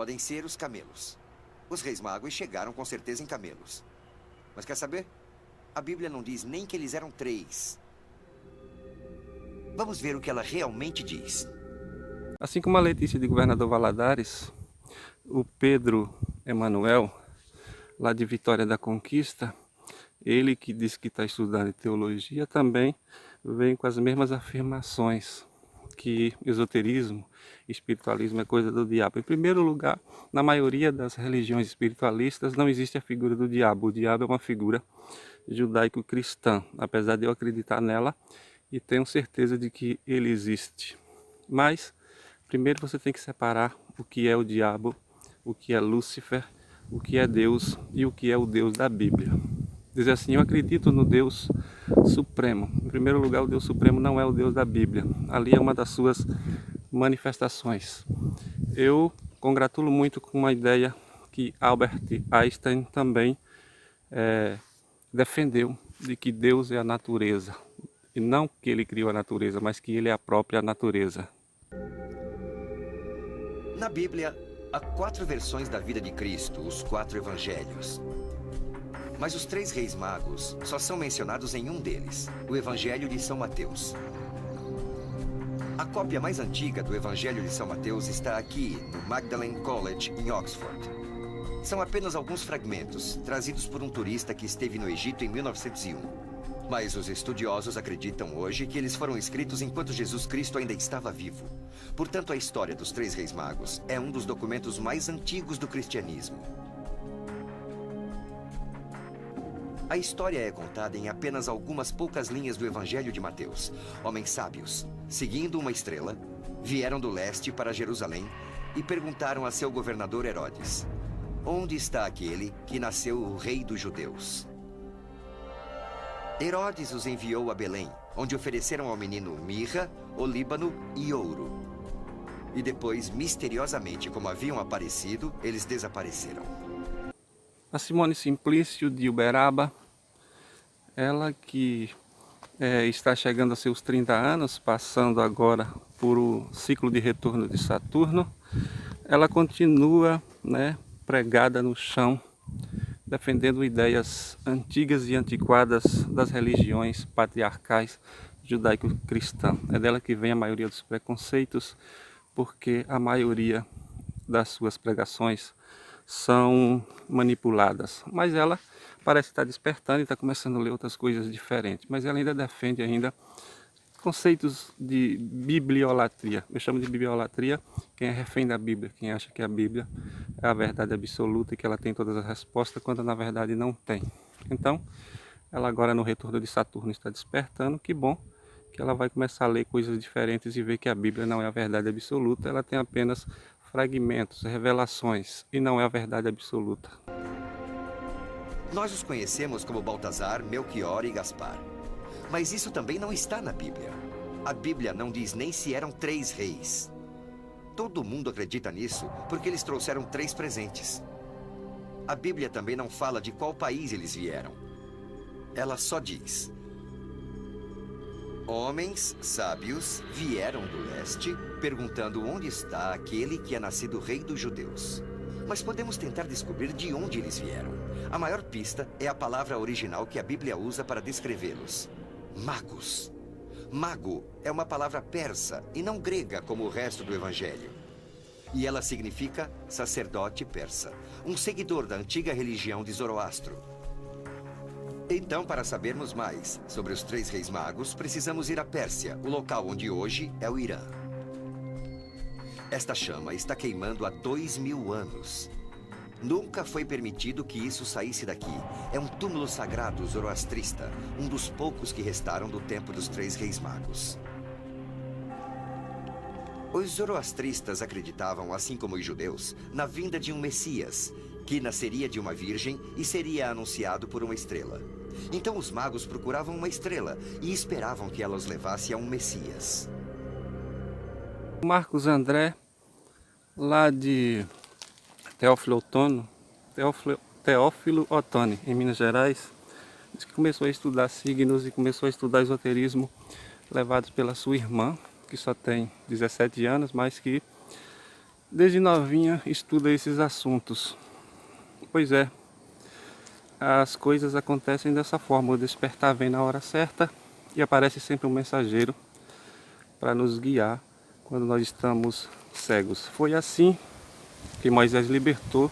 Podem ser os camelos. Os reis magos chegaram com certeza em camelos. Mas quer saber? A Bíblia não diz nem que eles eram 3. Vamos ver o que ela realmente diz. Assim como a Letícia de Governador Valadares, o Pedro Emanuel, lá de Vitória da Conquista, ele que diz que está estudando teologia, também vem com as mesmas afirmações, que esoterismo, espiritualismo é coisa do diabo. Em primeiro lugar, na maioria das religiões espiritualistas não existe a figura do diabo. O diabo é uma figura judaico-cristã, apesar de eu acreditar nela e tenho certeza de que ele existe. Mas, primeiro você tem que separar o que é o diabo, o que é Lúcifer, o que é Deus e o que é o Deus da Bíblia. Diz assim: eu acredito no Deus Supremo. Em primeiro lugar, o Deus Supremo não é o Deus da Bíblia. Ali é uma das suas manifestações. Eu congratulo muito com uma ideia que Albert Einstein também defendeu, de que Deus é a natureza. E não que ele criou a natureza, mas que ele é a própria natureza. Na Bíblia, há 4 versões da vida de Cristo, os 4 evangelhos. Mas os 3 reis magos só são mencionados em um deles, o Evangelho de São Mateus. A cópia mais antiga do Evangelho de São Mateus está aqui, no Magdalen College, em Oxford. São apenas alguns fragmentos, trazidos por um turista que esteve no Egito em 1901. Mas os estudiosos acreditam hoje que eles foram escritos enquanto Jesus Cristo ainda estava vivo. Portanto, a história dos 3 reis magos é um dos documentos mais antigos do cristianismo. A história é contada em apenas algumas poucas linhas do Evangelho de Mateus. Homens sábios, seguindo uma estrela, vieram do leste para Jerusalém e perguntaram a seu governador Herodes: onde está aquele que nasceu o rei dos judeus? Herodes os enviou a Belém, onde ofereceram ao menino mirra, olíbano e ouro. E depois, misteriosamente, como haviam aparecido, eles desapareceram. A Simone Simplício de Uberaba, ela que está chegando a seus 30 anos, passando agora por o ciclo de retorno de Saturno, ela continua, pregada no chão, defendendo ideias antigas e antiquadas das religiões patriarcais judaico-cristã. É dela que vem a maioria dos preconceitos, porque a maioria das suas pregações são manipuladas. Mas ela parece estar despertando e está começando a ler outras coisas diferentes. Mas ela ainda defende conceitos de bibliolatria. Eu chamo de bibliolatria quem é refém da Bíblia, quem acha que a Bíblia é a verdade absoluta e que ela tem todas as respostas, quando na verdade não tem. Então, ela agora no retorno de Saturno está despertando. Que bom que ela vai começar a ler coisas diferentes e ver que a Bíblia não é a verdade absoluta, ela tem apenas fragmentos, revelações, e não é a verdade absoluta. Nós os conhecemos como Baltazar, Melquior e Gaspar. Mas isso também não está na Bíblia. A Bíblia não diz nem se eram 3 reis. Todo mundo acredita nisso porque eles trouxeram 3 presentes. A Bíblia também não fala de qual país eles vieram. Ela só diz: homens sábios vieram do leste, perguntando onde está aquele que é nascido rei dos judeus. Mas podemos tentar descobrir de onde eles vieram. A maior pista é a palavra original que a Bíblia usa para descrevê-los: magos. Mago é uma palavra persa e não grega como o resto do Evangelho. E ela significa sacerdote persa, um seguidor da antiga religião de Zoroastro. Então, para sabermos mais sobre os 3 reis magos, precisamos ir à Pérsia, o local onde hoje é o Irã. Esta chama está queimando há 2000 anos. Nunca foi permitido que isso saísse daqui. É um túmulo sagrado zoroastrista, um dos poucos que restaram do tempo dos 3 reis magos. Os zoroastristas acreditavam, assim como os judeus, na vinda de um Messias, que nasceria de uma virgem e seria anunciado por uma estrela. Então os magos procuravam uma estrela e esperavam que ela os levasse a um Messias. Marcos André, lá de Teófilo Otoni, em Minas Gerais, disse que começou a estudar signos e começou a estudar esoterismo, levados pela sua irmã, que só tem 17 anos, mas que desde novinha estuda esses assuntos. Pois é, as coisas acontecem dessa forma, o despertar vem na hora certa e aparece sempre um mensageiro para nos guiar quando nós estamos cegos. Foi assim que Moisés libertou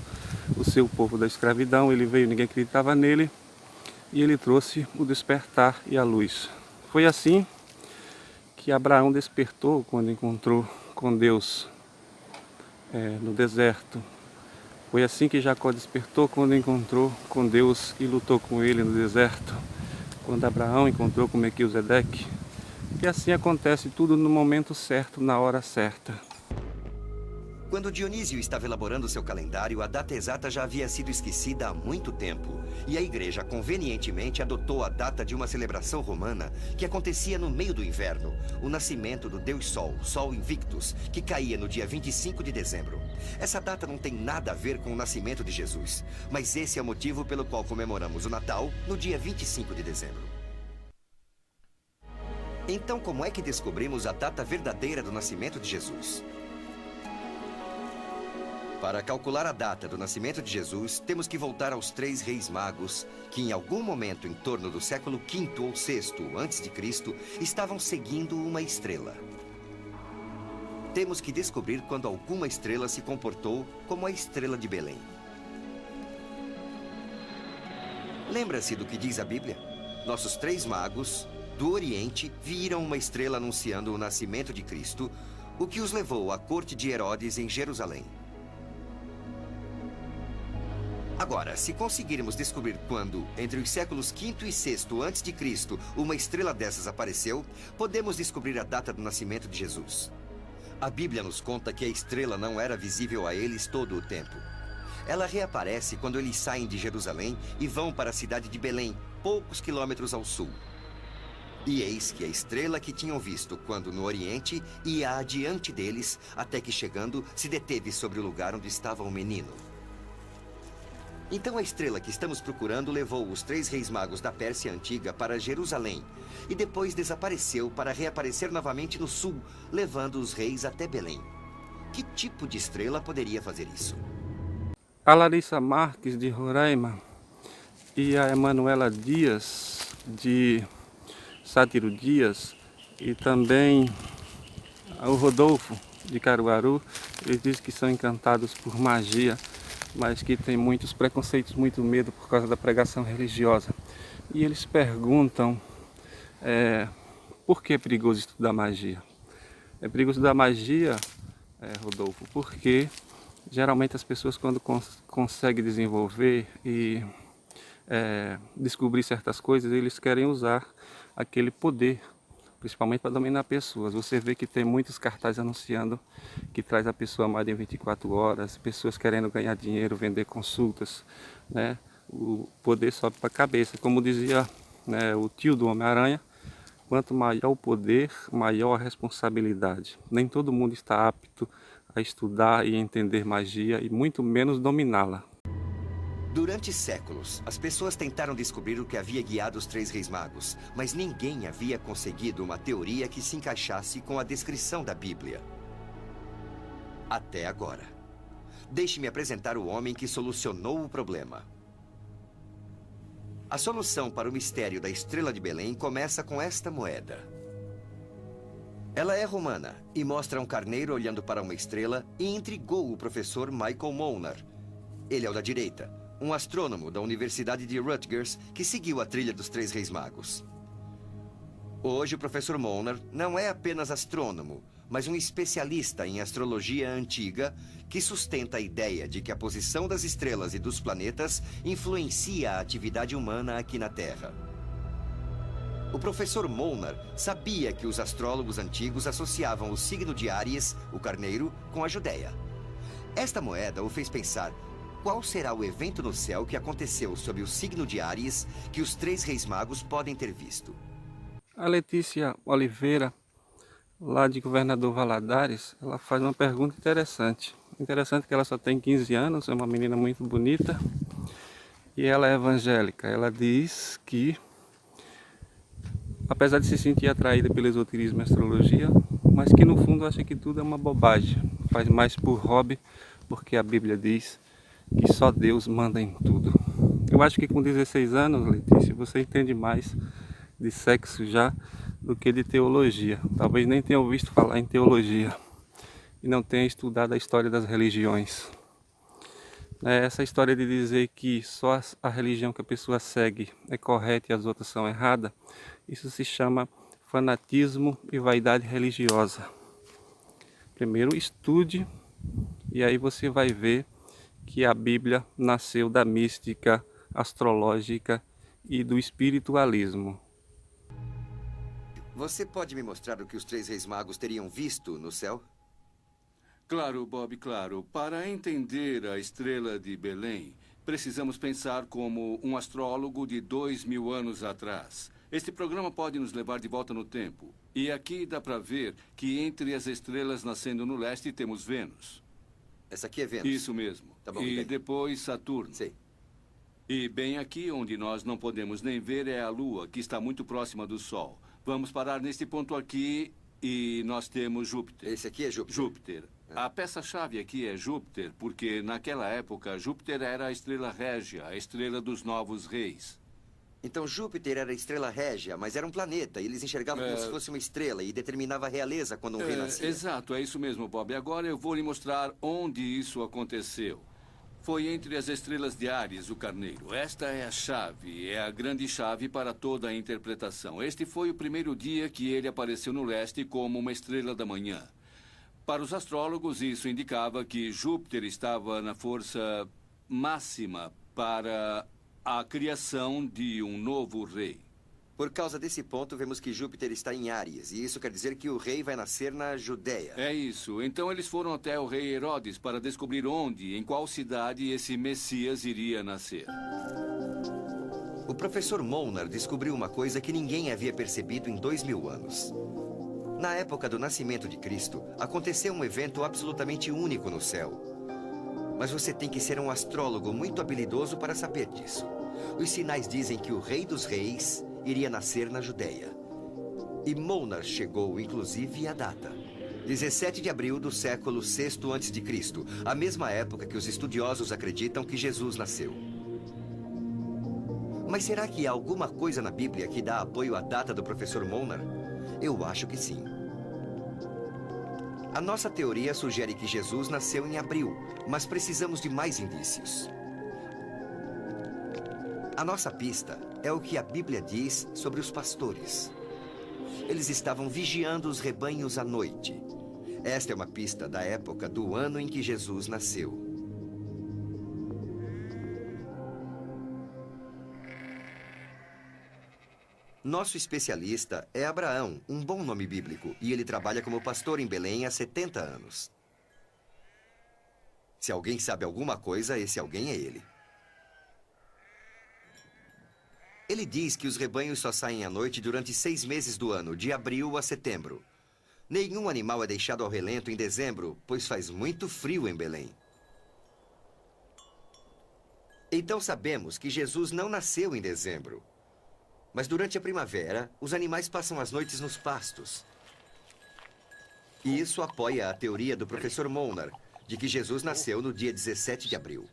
o seu povo da escravidão. Ele veio, ninguém acreditava nele, e ele trouxe o despertar e a luz. Foi assim que Abraão despertou quando encontrou com Deus no deserto. Foi assim que Jacó despertou quando encontrou com Deus e lutou com ele no deserto. Quando Abraão encontrou com Melquisedeque. E assim acontece tudo no momento certo, na hora certa. Quando Dionísio estava elaborando seu calendário, a data exata já havia sido esquecida há muito tempo. E a igreja convenientemente adotou a data de uma celebração romana que acontecia no meio do inverno, o nascimento do Deus Sol, Sol Invictus, que caía no dia 25 de dezembro. Essa data não tem nada a ver com o nascimento de Jesus, mas esse é o motivo pelo qual comemoramos o Natal no dia 25 de dezembro. Então, como é que descobrimos a data verdadeira do nascimento de Jesus? Para calcular a data do nascimento de Jesus, temos que voltar aos 3 reis magos, que em algum momento em torno do século V ou VI a.C., estavam seguindo uma estrela. Temos que descobrir quando alguma estrela se comportou como a estrela de Belém. Lembra-se do que diz a Bíblia? Nossos 3 magos, do Oriente, viram uma estrela anunciando o nascimento de Cristo, o que os levou à corte de Herodes em Jerusalém. Agora, se conseguirmos descobrir quando, entre os séculos V e VI a.C., uma estrela dessas apareceu, podemos descobrir a data do nascimento de Jesus. A Bíblia nos conta que a estrela não era visível a eles todo o tempo. Ela reaparece quando eles saem de Jerusalém e vão para a cidade de Belém, poucos quilômetros ao sul. E eis que a estrela que tinham visto quando no Oriente ia adiante deles, até que chegando, se deteve sobre o lugar onde estava o menino. Então a estrela que estamos procurando levou os 3 reis magos da Pérsia Antiga para Jerusalém e depois desapareceu para reaparecer novamente no sul, levando os reis até Belém. Que tipo de estrela poderia fazer isso? A Larissa Marques, de Roraima, e a Emanuela Dias, de Sátiro Dias, e também o Rodolfo, de Caruaru, eles dizem que são encantados por magia, mas que tem muitos preconceitos, muito medo por causa da pregação religiosa. E eles perguntam por que é perigoso estudar magia. É perigoso estudar magia, Rodolfo, porque geralmente as pessoas, quando conseguem desenvolver e descobrir certas coisas, eles querem usar aquele poder, principalmente para dominar pessoas. Você vê que tem muitos cartazes anunciando que traz a pessoa amada em 24 horas, pessoas querendo ganhar dinheiro, vender consultas, né? O poder sobe para a cabeça. Como dizia, né, o tio do Homem-Aranha, quanto maior o poder, maior a responsabilidade. Nem todo mundo está apto a estudar e entender magia, e muito menos dominá-la. Durante séculos, as pessoas tentaram descobrir o que havia guiado os 3 reis magos, mas ninguém havia conseguido uma teoria que se encaixasse com a descrição da Bíblia. Até agora. Deixe-me apresentar o homem que solucionou o problema. A solução para o mistério da estrela de Belém começa com esta moeda. Ela é romana e mostra um carneiro olhando para uma estrela e intrigou o professor Michael Molnar. Ele é o da direita, um astrônomo da Universidade de Rutgers que seguiu a trilha dos 3 reis magos. Hoje o professor Molnar não é apenas astrônomo, mas um especialista em astrologia antiga que sustenta a ideia de que a posição das estrelas e dos planetas influencia a atividade humana aqui na Terra. O professor Molnar sabia que os astrólogos antigos associavam o signo de Áries, o carneiro, com a Judéia. Esta moeda o fez pensar: qual será o evento no céu que aconteceu sob o signo de Áries que os 3 reis magos podem ter visto? A Letícia Oliveira, lá de Governador Valadares, ela faz uma pergunta interessante. Interessante que ela só tem 15 anos, é uma menina muito bonita e ela é evangélica. Ela diz que, apesar de se sentir atraída pelo esoterismo e astrologia, mas que no fundo acha que tudo é uma bobagem. faz mais por hobby, porque a Bíblia diz que só Deus manda em tudo. Eu acho que com 16 anos, Letícia, você entende mais de sexo já do que de teologia. Talvez nem tenha ouvido falar em teologia e não tenha estudado a história das religiões. Essa história de dizer que só a religião que a pessoa segue é correta e as outras são erradas, isso se chama fanatismo e vaidade religiosa. Primeiro estude e aí você vai ver que a Bíblia nasceu da mística astrológica e do espiritualismo. Você pode me mostrar o que os 3 reis magos teriam visto no céu? Claro, Bob, claro. Para entender a estrela de Belém, precisamos pensar como um astrólogo de 2000 anos atrás. Este programa pode nos levar de volta no tempo. E aqui dá para ver que entre as estrelas nascendo no leste temos Vênus. Essa aqui é Vênus? Isso mesmo. Tá bom, e depois Saturno. Sei. E bem aqui, onde nós não podemos nem ver, é a Lua, que está muito próxima do Sol. Vamos parar neste ponto aqui e nós temos Júpiter. Esse aqui é Júpiter? Júpiter. A peça-chave aqui é Júpiter, porque naquela época Júpiter era a estrela régia, a estrela dos novos reis. Então Júpiter era a estrela régia, mas era um planeta. E eles enxergavam como se fosse uma estrela e determinava a realeza quando um rei nascia. Exato, é isso mesmo, Bob. Agora eu vou lhe mostrar onde isso aconteceu. Foi entre as estrelas de Áries, o carneiro. Esta é a chave, é a grande chave para toda a interpretação. Este foi o primeiro dia que ele apareceu no leste como uma estrela da manhã. Para os astrólogos, isso indicava que Júpiter estava na força máxima para a criação de um novo rei. Por causa desse ponto, vemos que Júpiter está em Áries. E isso quer dizer que o rei vai nascer na Judéia. É isso. Então eles foram até o rei Herodes para descobrir onde, em qual cidade esse Messias iria nascer. O professor Molnar descobriu uma coisa que ninguém havia percebido em 2000 anos. Na época do nascimento de Cristo, aconteceu um evento absolutamente único no céu. Mas você tem que ser um astrólogo muito habilidoso para saber disso. Os sinais dizem que o Rei dos Reis iria nascer na Judéia. E Molnar chegou, inclusive, a data. 17 de abril do século VI a.C., a mesma época que os estudiosos acreditam que Jesus nasceu. Mas será que há alguma coisa na Bíblia que dá apoio à data do professor Molnar? Eu acho que sim. A nossa teoria sugere que Jesus nasceu em abril, mas precisamos de mais indícios. A nossa pista é o que a Bíblia diz sobre os pastores. Eles estavam vigiando os rebanhos à noite. Esta é uma pista da época do ano em que Jesus nasceu. Nosso especialista é Abraão, um bom nome bíblico, e ele trabalha como pastor em Belém há 70 anos. Se alguém sabe alguma coisa, esse alguém é ele. Ele diz que os rebanhos só saem à noite durante 6 meses do ano, de abril a setembro. Nenhum animal é deixado ao relento em dezembro, pois faz muito frio em Belém. Então sabemos que Jesus não nasceu em dezembro. Mas durante a primavera, os animais passam as noites nos pastos. E isso apoia a teoria do professor Molnar, de que Jesus nasceu no dia 17 de abril.